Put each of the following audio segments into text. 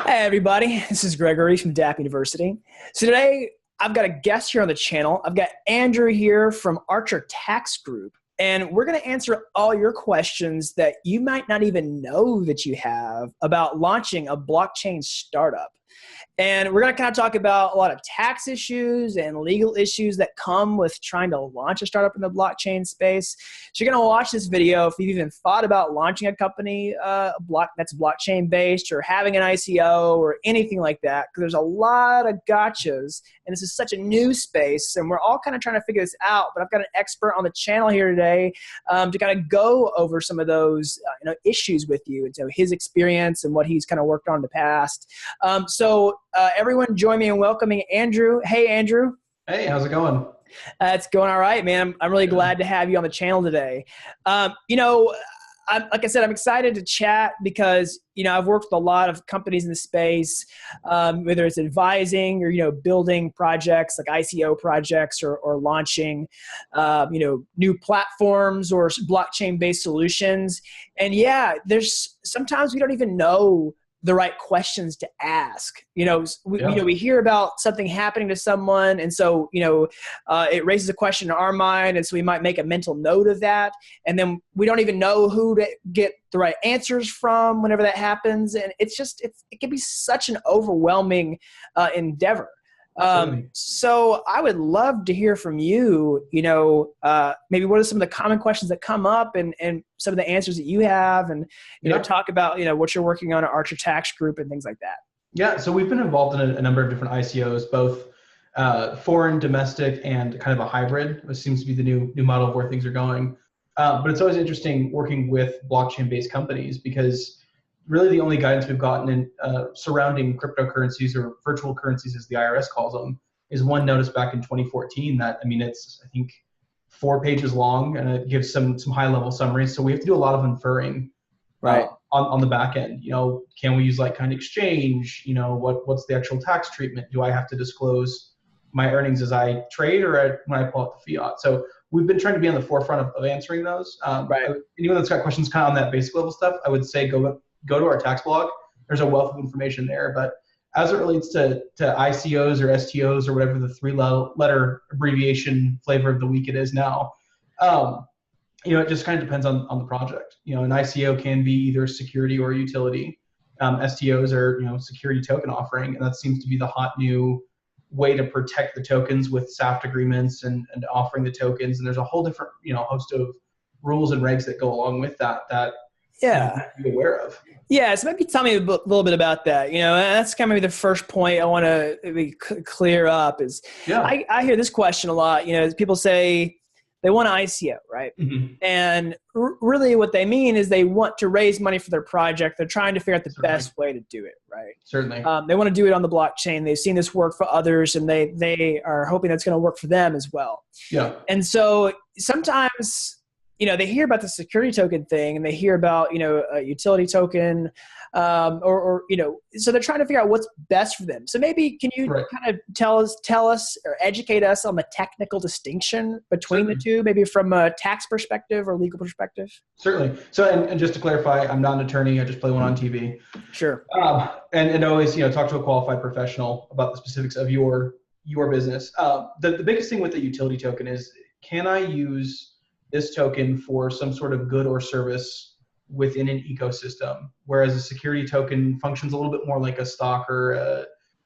Hey everybody, this is Gregory from Dapp University. So today I've got a guest here on the channel. I've got Andrew here from Archer Tax Group, and we're going to answer all your questions that you might not even know that you have about launching a blockchain startup. And we're going to kind of talk about a lot of tax issues and legal issues that come with trying to launch a startup in the blockchain space. So you're going to watch this video if you've even thought about launching a company that's blockchain based or having an ICO or anything like that, because there's a lot of gotchas and this is such a new space and we're all kind of trying to figure this out. But I've got an expert on the channel here today to kind of go over some of those issues with you, and so his experience and what he's kind of worked on in the past. Everyone join me in welcoming Andrew. Hey, Andrew. Hey, how's it going? It's going all right, man. I'm really glad to have you on the channel today. Like I said, I'm excited to chat because, I've worked with a lot of companies in the space, whether it's advising or, building projects like ICO projects or launching, new platforms or blockchain-based solutions. And yeah, there's sometimes we don't even know the right questions to ask. We hear about something happening to someone, and so it raises a question in our mind, and so we might make a mental note of that, and then we don't even know who to get the right answers from whenever that happens, and it can be such an overwhelming endeavor. So I would love to hear from you, maybe what are some of the common questions that come up and some of the answers that you have, and, talk about, what you're working on at Archer Tax Group and things like that. Yeah. So we've been involved in a number of different ICOs, both foreign, domestic, and kind of a hybrid, which seems to be the new model of where things are going. But it's always interesting working with blockchain-based companies because really the only guidance we've gotten in surrounding cryptocurrencies or virtual currencies, as the IRS calls them, is one notice back in 2014 that, it's, I think, 4 pages long, and it gives some high-level summaries. So we have to do a lot of inferring on the back end. Can we use like-kind exchange? What's the actual tax treatment? Do I have to disclose my earnings as I trade or when I pull out the fiat? So we've been trying to be on the forefront of answering those. Anyone that's got questions kind of on that basic level stuff, I would say go to our tax blog. There's a wealth of information there. But as it relates to ICOs or STOs or whatever the 3-letter abbreviation flavor of the week it is now, it just kind of depends on the project. An ICO can be either security or utility. STOs are security token offering, and that seems to be the hot new way to protect the tokens with SAFT agreements and offering the tokens. And there's a whole different host of rules and regs that go along with that you have to be aware of. Yeah, so maybe tell me a little bit about that. And that's kind of maybe the first point I want to clear up is I hear this question a lot. People say they want an ICO, right? Mm-hmm. And really what they mean is they want to raise money for their project. They're trying to figure out the best way to do it, right? Certainly. They want to do it on the blockchain. They've seen this work for others, and they are hoping that's going to work for them as well. Yeah. And so sometimes they hear about the security token thing, and they hear about, a utility token, so they're trying to figure out what's best for them. So maybe can you kind of tell us or educate us on the technical distinction between the two, maybe from a tax perspective or legal perspective? Certainly. So, and just to clarify, I'm not an attorney. I just play one on TV. Sure. And always, talk to a qualified professional about the specifics of your business. The biggest thing with the utility token is, can I use this token for some sort of good or service within an ecosystem, whereas a security token functions a little bit more like a stock or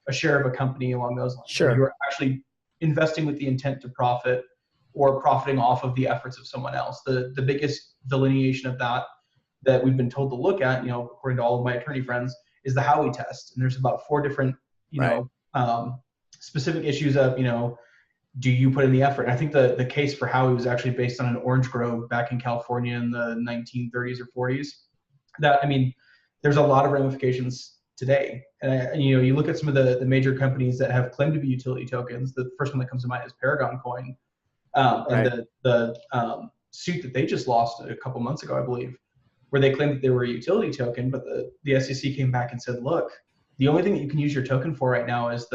a share of a company along those lines. Sure. You're actually investing with the intent to profit or profiting off of the efforts of someone else. The biggest delineation of that we've been told to look at, according to all of my attorney friends, is the Howey test. And there's about 4 different, specific issues of, do you put in the effort? And I think the case for Howey was actually based on an orange grove back in California in the 1930s or 40s. There's a lot of ramifications today. And you look at some of the major companies that have claimed to be utility tokens. The first one that comes to mind is Paragon Coin. And the suit that they just lost a couple months ago, I believe, where they claimed that they were a utility token, but the SEC came back and said, look, the only thing that you can use your token for right now is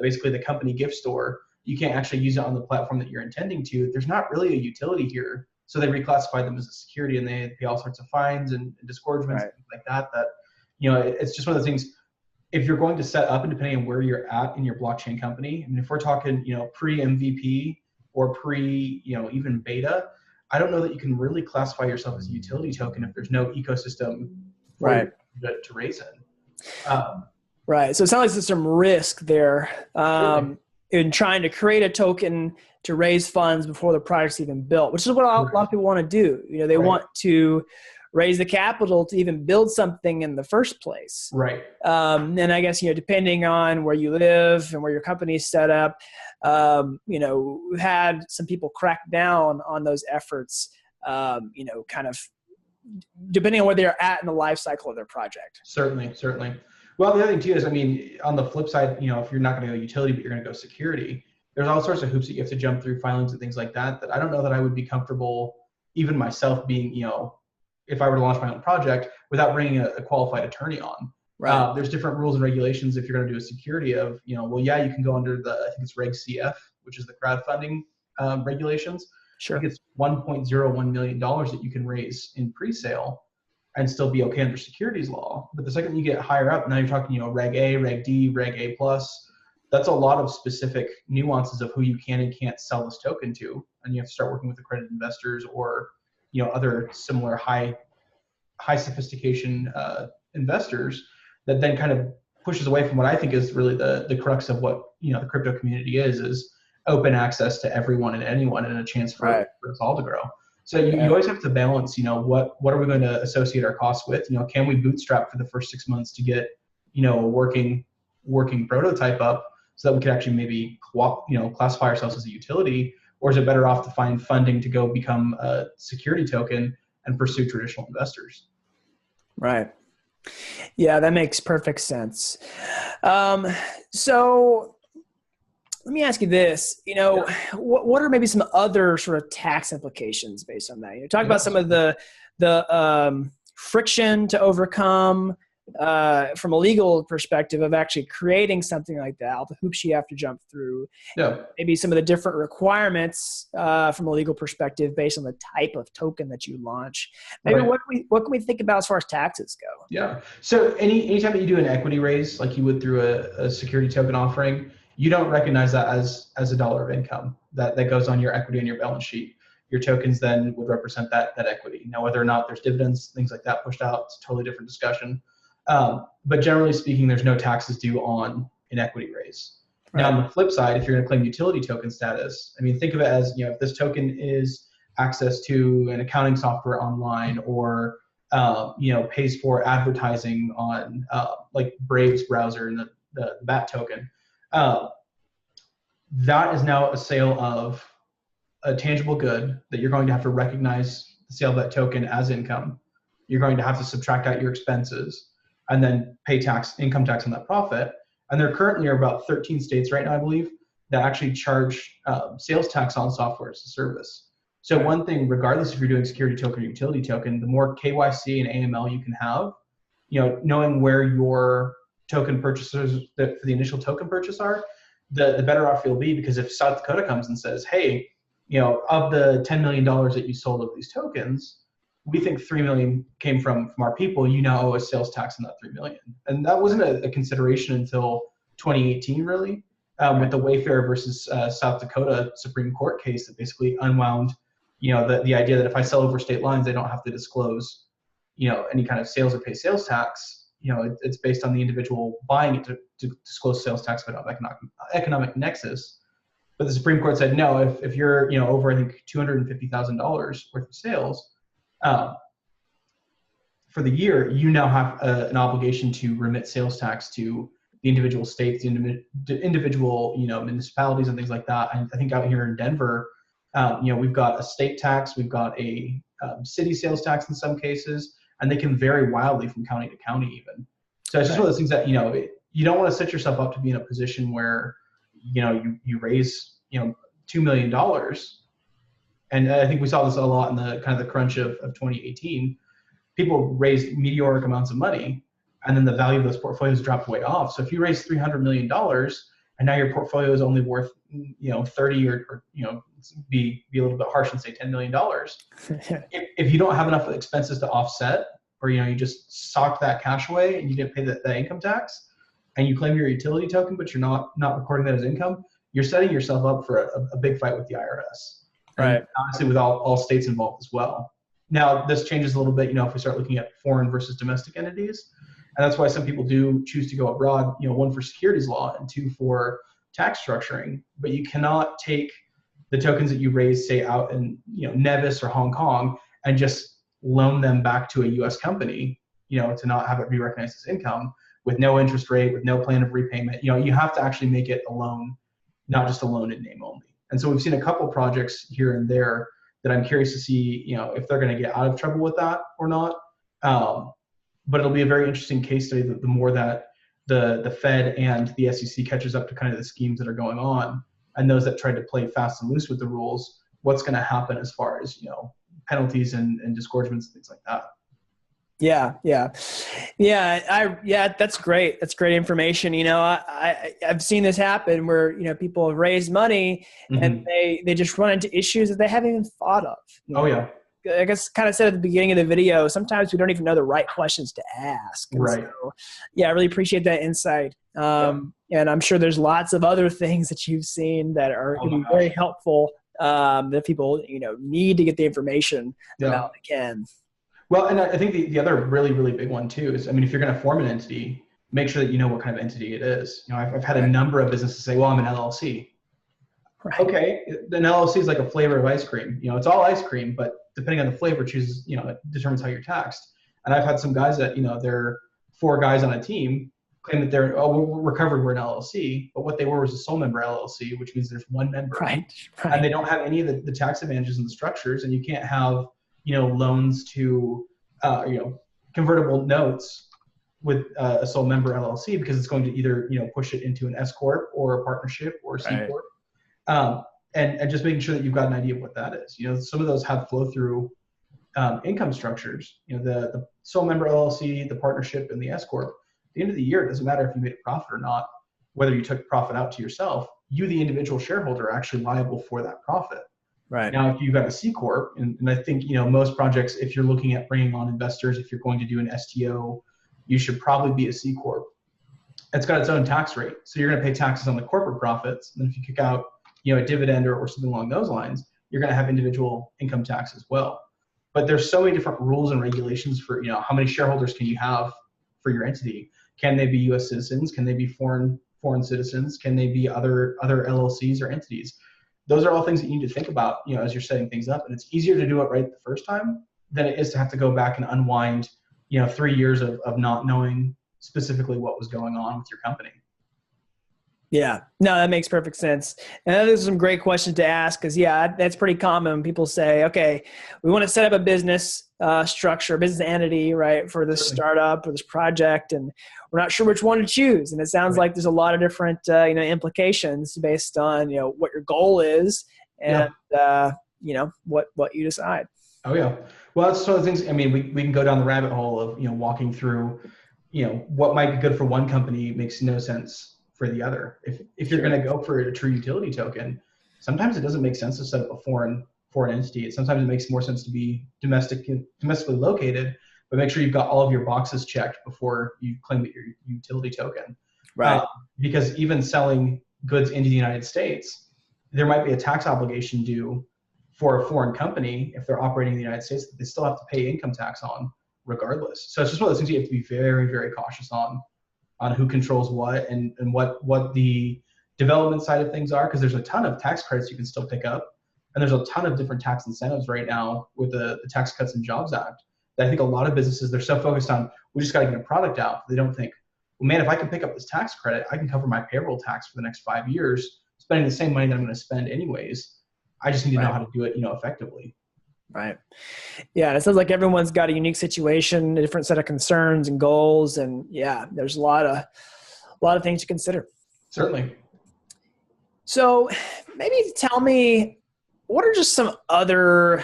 basically the company gift store. You can't actually use it on the platform that you're intending to. There's not really a utility here. So they reclassified them as a security, and they pay all sorts of fines and disgorgements, things like that. It's just one of those things. if you're going to set up, and depending on where you're at in your blockchain company, I mean, if we're talking, pre MVP or pre, even beta, I don't know that you can really classify yourself as a utility token if there's no ecosystem for Right. you to raise in. Right. So it sounds like there's some risk there in trying to create a token to raise funds before the project's even built, which is what a lot of people want to do. They want to raise the capital to even build something in the first place. Right. And I guess, depending on where you live and where your company is set up, we've had some people crack down on those efforts, kind of depending on where they're at in the life cycle of their project. Certainly. Well, the other thing too is, I mean, on the flip side, if you're not going to go utility, but you're going to go security, there's all sorts of hoops that you have to jump through, filings and things like that, that I don't know that I would be comfortable, even myself being, if I were to launch my own project without bringing a qualified attorney on. Right. There's different rules and regulations if you're going to do a security of, you can go under I think it's Reg CF, which is the crowdfunding regulations. Sure. I think it's $1.01 million that you can raise in pre-sale and still be okay under securities law. But the second you get higher up, now you're talking, Reg A, Reg D, Reg A+. That's a lot of specific nuances of who you can and can't sell this token to. And you have to start working with accredited investors or, other similar high sophistication investors that then kind of pushes away from what I think is really the crux of what, the crypto community is open access to everyone and anyone and a chance for us all to grow. So you always have to balance, what are we going to associate our costs with? Can we bootstrap for the first 6 months to get, a working prototype up so that we could actually maybe, classify ourselves as a utility, or is it better off to find funding to go become a security token and pursue traditional investors? Right. Yeah, that makes perfect sense. So let me ask you this, what are maybe some other sort of tax implications based on that? Talk about some of the friction to overcome from a legal perspective of actually creating something like that, all the hoops you have to jump through. Maybe some of the different requirements from a legal perspective based on the type of token that you launch. Maybe what can we think about as far as taxes go? Yeah. So anytime that you do an equity raise, like you would through a security token offering, you don't recognize that as a dollar of income that goes on your equity on your balance sheet. Your tokens then would represent that equity. Now, whether or not there's dividends, things like that pushed out, it's a totally different discussion. But generally speaking, there's no taxes due on an equity raise. Now, on the flip side, if you're going to claim utility token status, I mean, think of it as, if this token is access to an accounting software online or, pays for advertising on like Brave's browser and the BAT token, that is now a sale of a tangible good that you're going to have to recognize the sale of that token as income. You're going to have to subtract out your expenses and then pay income tax on that profit. And there currently are about 13 states right now, I believe, that actually charge sales tax on software as a service. So one thing, regardless if you're doing security token or utility token, the more KYC and AML you can have, knowing where your token purchasers for the initial token purchase are, the better off you'll be. Because if South Dakota comes and says, hey, of the $10 million that you sold of these tokens, we think 3 million came from our people, you now owe us sales tax on that 3 million. And that wasn't a consideration until 2018, really, with the Wayfair versus South Dakota Supreme Court case that basically unwound, the idea that if I sell over state lines, I don't have to disclose, any kind of sales or pay sales tax. It's based on the individual buying it to disclose sales tax, but not economic nexus. But the Supreme Court said, no, if you're, over, I think, $250,000 worth of sales, for the year, you now have an obligation to remit sales tax to the individual states, the individual, municipalities and things like that. And I think out here in Denver, we've got a state tax, we've got a city sales tax in some cases, and they can vary wildly from county to county even. So it's just one of those things that, you don't want to set yourself up to be in a position where, you raise, $2 million. And I think we saw this a lot in the kind of the crunch of 2018. People raised meteoric amounts of money, and then the value of those portfolios dropped way off. So if you raise $300 million, and now your portfolio is only worth, 30 or be a little bit harsh and say $10 million. if you don't have enough expenses to offset, or you just socked that cash away and you didn't pay the income tax, and you claim your utility token, but you're not recording that as income, you're setting yourself up for a big fight with the IRS. Right. And honestly, with all states involved as well. Now, this changes a little bit, if we start looking at foreign versus domestic entities. And that's why some people do choose to go abroad, one for securities law and two for tax structuring. But you cannot take the tokens that you raise, say, out in Nevis or Hong Kong, and just loan them back to a U.S. company, to not have it be recognized as income with no interest rate, with no plan of repayment. You have to actually make it a loan, not just a loan in name only. And so we've seen a couple projects here and there that I'm curious to see, if they're going to get out of trouble with that or not. But it'll be a very interesting case study the more that the Fed and the SEC catches up to kind of the schemes that are going on, and those that tried to play fast and loose with the rules, what's going to happen as far as, penalties and disgorgements and things like that. Yeah. That's great. That's great information. I've seen this happen where, people have raised money and they just run into issues that they haven't even thought of. Oh yeah. I guess kind of said at the beginning of the video, sometimes we don't even know the right questions to ask. And right. So, I really appreciate that insight. And I'm sure there's lots of other things that you've seen that are going to be very helpful that people, need to get the information about they can. Well, and I think the other really, really big one too is, if you're going to form an entity, make sure that you know what kind of entity it is. I've had a number of businesses say, well, I'm an LLC. Right. Okay, an LLC is like a flavor of ice cream. It's all ice cream, but depending on the flavor, it determines how you're taxed. And I've had some guys that, they're 4 guys on a team claim that we're covered, we're an LLC, but what they were was a sole member LLC, which means there's one member. Right. And they don't have any of the tax advantages and the structures, and you can't have, loans to, convertible notes with a sole member LLC, because it's going to either, push it into an S Corp or a partnership or a C Corp. And just making sure that you've got an idea of what that is. Some of those have flow through income structures. The sole member LLC, the partnership, and the S Corp. At the end of the year, it doesn't matter if you made a profit or not, whether you took profit out to yourself, you, the individual shareholder, are actually liable for that profit. Right. Now, if you've got a C Corp, and I think, most projects, if you're looking at bringing on investors, if you're going to do an STO, you should probably be a C Corp. It's got its own tax rate. So you're going to pay taxes on the corporate profits. And if you kick out, a dividend or something along those lines, you're going to have individual income tax as well. But there's so many different rules and regulations for, how many shareholders can you have for your entity? Can they be U.S. citizens? Can they be foreign citizens? Can they be other LLCs or entities? Those are all things that you need to think about, as you're setting things up. And it's easier to do it right the first time than it is to have to go back and unwind, 3 years of not knowing specifically what was going on with your company. Yeah, no, that makes perfect sense. And those are some great questions to ask because, that's pretty common. People say, okay, we want to set up a business structure, a business entity, right, for this startup or this project, and we're not sure which one to choose. And it sounds like there's a lot of different, implications based on, what your goal is and, what you decide. Oh, yeah. Well, that's one of the things, we can go down the rabbit hole of, walking through, what might be good for one company makes no sense for the other. If you're going to go for a true utility token, sometimes it doesn't make sense to set up a foreign entity. Sometimes it makes more sense to be domestically located, but make sure you've got all of your boxes checked before you claim that you're a utility token. Right. Because even selling goods into the United States, there might be a tax obligation due for a foreign company if they're operating in the United States that they still have to pay income tax on regardless. So it's just one of those things you have to be very, very cautious on who controls what and what the development side of things are, because there's a ton of tax credits you can still pick up. And there's a ton of different tax incentives right now with the Tax Cuts and Jobs Act that I think a lot of businesses, they're so focused on, we just got to get a product out. They don't think, well, man, if I can pick up this tax credit, I can cover my payroll tax for the next 5 years, spending the same money that I'm going to spend anyways. I just need to know how to do it, effectively. Right. Yeah. It sounds like everyone's got a unique situation, a different set of concerns and goals. And there's a lot of things to consider. Certainly. So maybe tell me, what are just some other,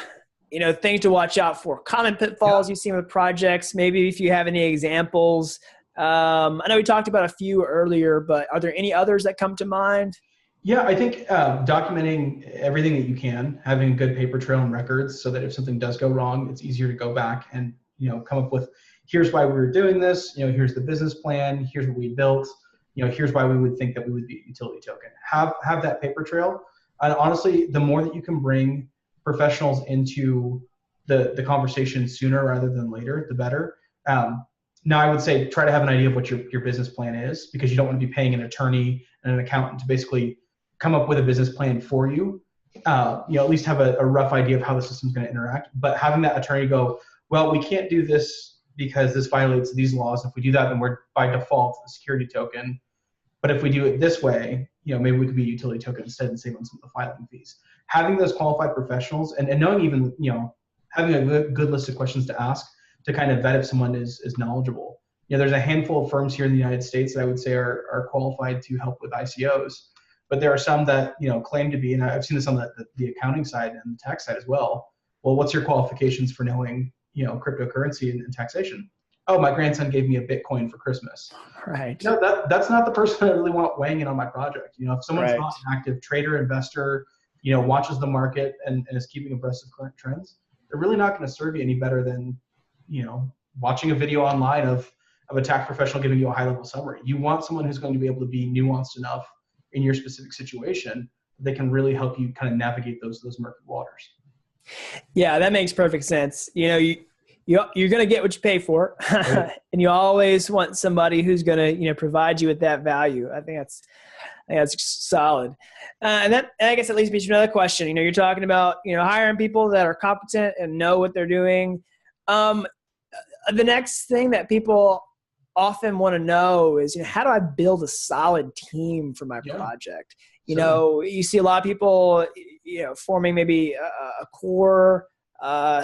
things to watch out for? Common pitfalls you've seen with projects, maybe if you have any examples. I know we talked about a few earlier, but are there any others that come to mind? Yeah, I think documenting everything that you can, having a good paper trail and records so that if something does go wrong, it's easier to go back and, come up with, here's why we were doing this, here's the business plan, here's what we built, here's why we would think that we would be a utility token. Have that paper trail. And honestly, the more that you can bring professionals into the conversation sooner rather than later, the better. Now, I would say try to have an idea of what your business plan is, because you don't want to be paying an attorney and an accountant to basically come up with a business plan for you. At least have a rough idea of how the system's going to interact. But having that attorney go, well, we can't do this because this violates these laws. If we do that, then we're by default a security token. But if we do it this way, maybe we could be a utility token instead and save on some of the filing fees. Having those qualified professionals and knowing even, having a good list of questions to ask to kind of vet if someone is knowledgeable. There's a handful of firms here in the United States that I would say are qualified to help with ICOs, but there are some that, claim to be, and I've seen this on the accounting side and the tax side as well. Well, what's your qualifications for knowing, cryptocurrency and taxation? Oh, my grandson gave me a Bitcoin for Christmas. Right. That's not the person I really want weighing in on my project. If someone's not an active trader, investor, watches the market and is keeping abreast of current trends, they're really not going to serve you any better than, watching a video online of a tax professional giving you a high-level summary. You want someone who's going to be able to be nuanced enough in your specific situation that they can really help you kind of navigate those murky waters. Yeah, that makes perfect sense. You're going to get what you pay for, and you always want somebody who's going to, provide you with that value. I think that's solid. And I guess that leads me to another question. You're talking about, hiring people that are competent and know what they're doing. The next thing that people often want to know is, how do I build a solid team for my project? You see a lot of people, forming maybe a core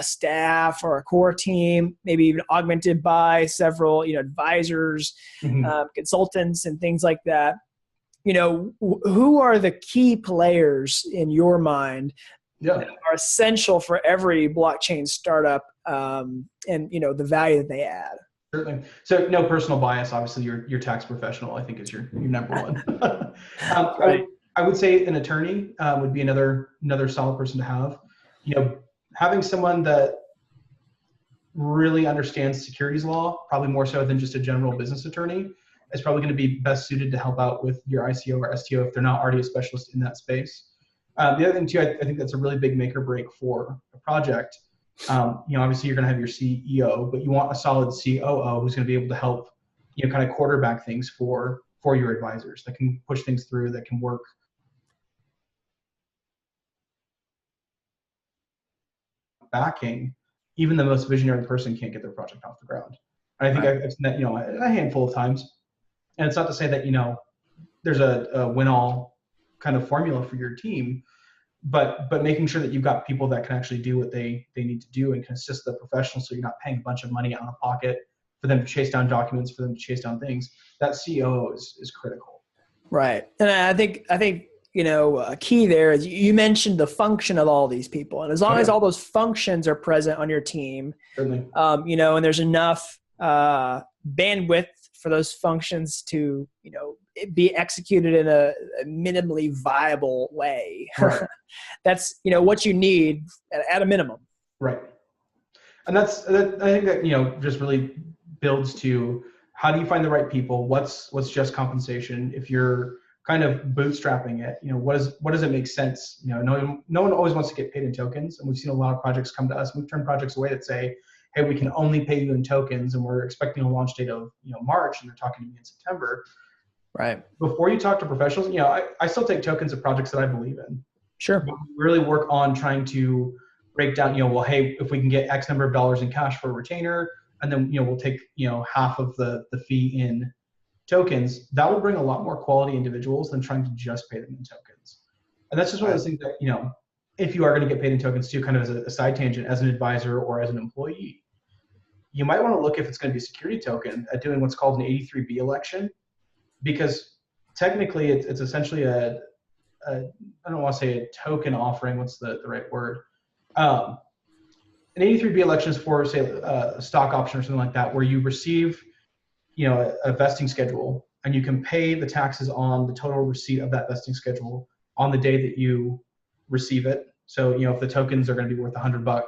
staff or a core team, maybe even augmented by several, advisors, consultants and things like that. Who are the key players in your mind that are essential for every blockchain startup, and the value that they add? Certainly. So no personal bias. Obviously, your tax professional, I think, is your number one. Right. I would say an attorney would be another solid person to have. Having someone that really understands securities law, probably more so than just a general business attorney, is probably going to be best suited to help out with your ICO or STO if they're not already a specialist in that space. The other thing too, I think that's a really big make or break for a project. Obviously you're going to have your CEO, but you want a solid COO who's going to be able to help, kind of quarterback things for your advisors, that can push things through, that can work. Backing, even the most visionary person can't get their project off the ground. And I think I've seen that, a handful of times. And it's not to say that, there's a win-all kind of formula for your team, but making sure that you've got people that can actually do what they need to do and can assist the professionals, so you're not paying a bunch of money out of pocket for them to chase down documents, for them to chase down things. That CEO is critical. Right. And I think a key there is you mentioned the function of all these people. And as long as all those functions are present on your team, certainly, and there's enough bandwidth for those functions to, be executed in a minimally viable way. Right. That's, what you need at a minimum. Right. And I think that, just really builds to how do you find the right people? What's just compensation? If you're kind of bootstrapping it, what does it make sense? No one always wants to get paid in tokens. And we've seen a lot of projects come to us. We've turned projects away that say, hey, we can only pay you in tokens, and we're expecting a launch date of March, and they're talking to me in September. Right. Before you talk to professionals, I still take tokens of projects that I believe in. Sure. But we really work on trying to break down, hey, if we can get X number of dollars in cash for a retainer, and then we'll take half of the fee in tokens, that will bring a lot more quality individuals than trying to just pay them in tokens. And that's just one of those things that, if you are going to get paid in tokens too, kind of as a side tangent, as an advisor or as an employee, you might want to look, if it's going to be a security token, at doing what's called an 83B election, because technically it's essentially I don't want to say a token offering. What's the right word? An 83B election is for, say, a stock option or something like that, where you receive, a vesting schedule, and you can pay the taxes on the total receipt of that vesting schedule on the day that you receive it. So, if the tokens are going to be worth $100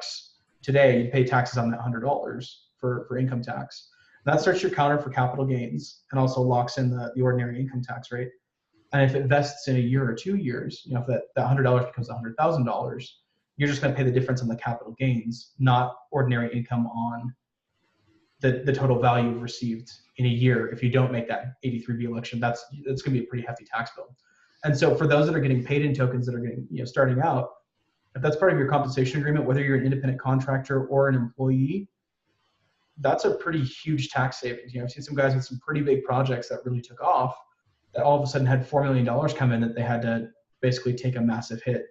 today, you pay taxes on that $100 for income tax. That starts your counter for capital gains and also locks in the ordinary income tax rate. And if it vests in a year or 2 years, if that $100 becomes $100,000, you're just going to pay the difference on the capital gains, not ordinary income on the total value received in a year. If you don't make that 83B election, that's going to be a pretty hefty tax bill. And so for those that are getting paid in tokens that are getting, starting out, if that's part of your compensation agreement, whether you're an independent contractor or an employee, that's a pretty huge tax savings. I've seen some guys with some pretty big projects that really took off that all of a sudden had $4 million come in that they had to basically take a massive hit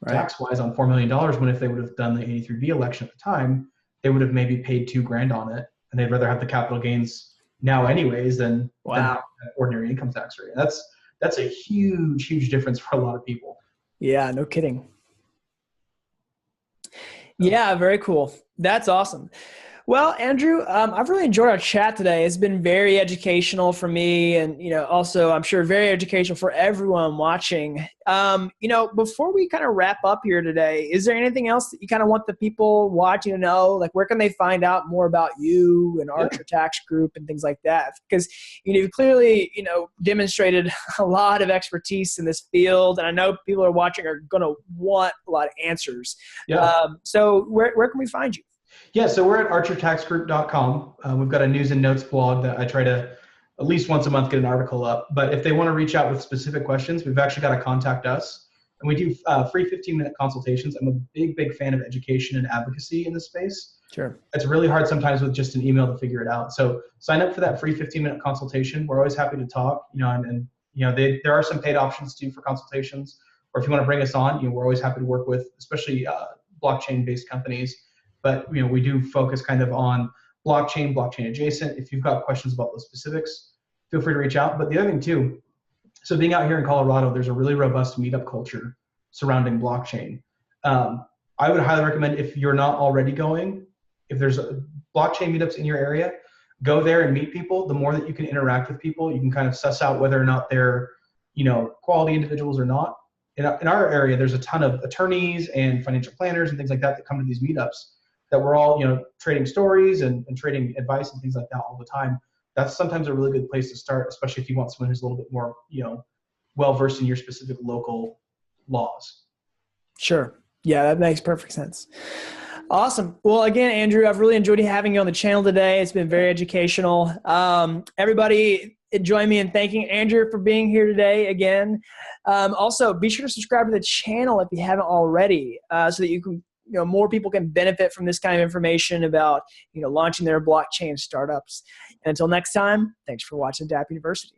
tax-wise on $4 million, when if they would have done the 83B election at the time, they would have maybe paid $2,000 on it, and they'd rather have the capital gains now anyways than that ordinary income tax rate. That's a huge difference for a lot of people. Yeah, no kidding. Yeah, very cool. That's awesome. Well, Andrew, I've really enjoyed our chat today. It's been very educational for me, and also I'm sure very educational for everyone watching. Before we kind of wrap up here today, is there anything else that you kind of want the people watching to know? Like, where can they find out more about you and Archer Tax Group and things like that? Because you've clearly demonstrated a lot of expertise in this field, and I know people are watching are going to want a lot of answers. Yeah. So where can we find you? Yeah, so we're at archertaxgroup.com. We've got a news and notes blog that I try to at least once a month get an article up. But if they want to reach out with specific questions, we've actually got to contact us. And we do free 15-minute consultations. I'm a big fan of education and advocacy in this space. Sure. It's really hard sometimes with just an email to figure it out. So sign up for that free 15-minute consultation. We're always happy to talk. There are some paid options too for consultations. Or if you want to bring us on, we're always happy to work with, especially blockchain-based companies. But we do focus kind of on blockchain adjacent. If you've got questions about those specifics, feel free to reach out. But the other thing too, so being out here in Colorado, there's a really robust meetup culture surrounding blockchain. I would highly recommend, if you're not already going, if there's blockchain meetups in your area, go there and meet people. The more that you can interact with people, you can kind of suss out whether or not they're quality individuals or not. In our area, there's a ton of attorneys and financial planners and things like that come to these meetups, that we're all, trading stories and trading advice and things like that all the time. That's sometimes a really good place to start, especially if you want someone who's a little bit more, well-versed in your specific local laws. Sure. Yeah, that makes perfect sense. Awesome. Well, again, Andrew, I've really enjoyed having you on the channel today. It's been very educational. Everybody, join me in thanking Andrew for being here today again. Also, be sure to subscribe to the channel if you haven't already, so that you can more people can benefit from this kind of information about, launching their blockchain startups. And until next time, thanks for watching Dapp University.